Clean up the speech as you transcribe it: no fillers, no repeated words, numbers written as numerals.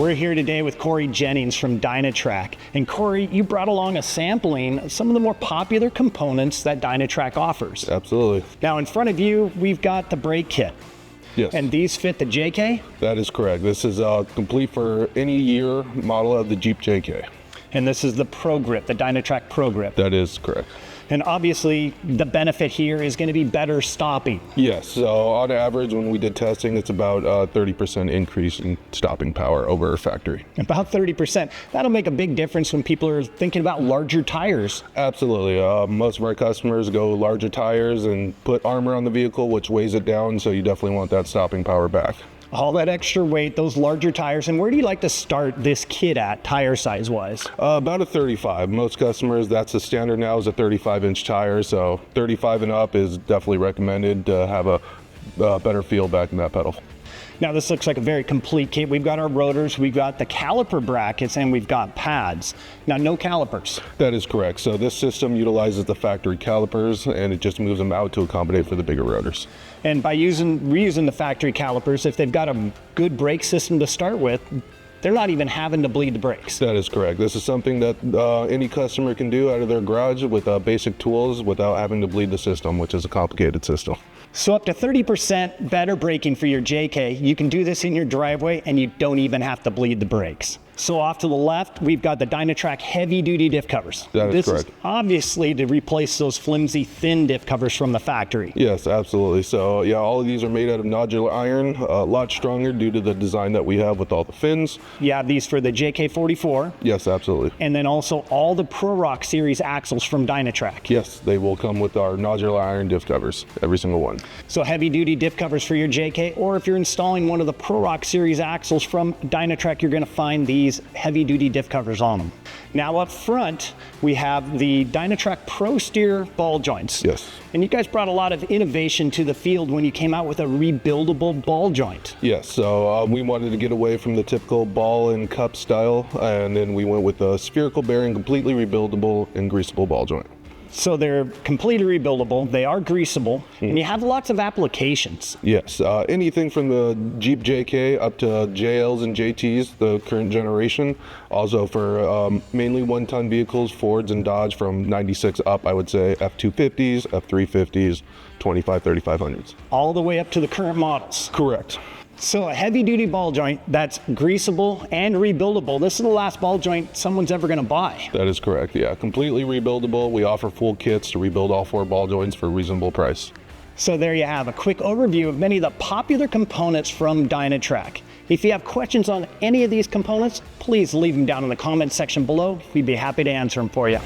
We're here today with Corey Jennings from Dynatrac. And Corey, you brought along a sampling of some of the more popular components that Dynatrac offers. Absolutely. Now in front of you, we've got the brake kit. Yes. And these fit the JK? That is correct. This is complete for any year model of the Jeep JK. And this is the Pro Grip, the Dynatrac Pro Grip. That is correct. And obviously, the benefit here is going to be better stopping. Yes, so on average, when we did testing, it's about 30% increase in stopping power over factory. About 30%. That'll make a big difference when people are thinking about larger tires. Absolutely. Most of our customers go larger tires and put armor on the vehicle, which weighs it down, so you definitely want that stopping power back. All that extra weight, those larger tires, and where do you like to start this kit at, tire size wise? About a 35. Most customers, that's the standard now, is a 35-inch tire, so 35 and up is definitely recommended to have a better feel back in that pedal. Now this looks like a very complete kit. We've got our rotors, we've got the caliper brackets, and we've got pads. Now no calipers. That is correct. So this system utilizes the factory calipers and it just moves them out to accommodate for the bigger rotors. And by reusing the factory calipers, if they've got a good brake system to start with, they're not even having to bleed the brakes. That is correct. This is something that any customer can do out of their garage with basic tools without having to bleed the system, which is a complicated system. So up to 30% better braking for your JK. You can do this in your driveway and you don't even have to bleed the brakes. So off to the left, we've got the Dynatrac heavy duty diff covers. That is correct. This is obviously to replace those flimsy thin diff covers from the factory. Yes, absolutely. So yeah, all of these are made out of nodular iron, a lot stronger due to the design that we have with all the fins. You have these for the JK44. Yes, absolutely. And then also all the Pro Rock series axles from Dynatrac. Yes, they will come with our nodular iron diff covers, every single one. So heavy duty diff covers for your JK, or if you're installing one of the Pro Rock series axles from Dynatrac, you're gonna find these heavy duty diff covers on them. Now up front, we have the Dynatrac Pro Steer ball joints. Yes. And you guys brought a lot of innovation to the field when you came out with a rebuildable ball joint. Yes, so we wanted to get away from the typical ball and cup style, and then we went with a spherical bearing, completely rebuildable and greasable ball joint. So they're completely rebuildable, they are greasable, and you have lots of applications. Yes, anything from the Jeep JK up to JLs and JTs, the current generation. Also for mainly one-ton vehicles, Fords and Dodge from 96 up, I would say, F250s, F350s, 25, 3500s. All the way up to the current models. Correct. So a heavy duty ball joint that's greasable and rebuildable. This is the last ball joint someone's ever gonna buy. That is correct, yeah. Completely rebuildable. We offer full kits to rebuild all 4 ball joints for a reasonable price. So there you have a quick overview of many of the popular components from Dynatrac. If you have questions on any of these components, please leave them down in the comments section below. We'd be happy to answer them for you.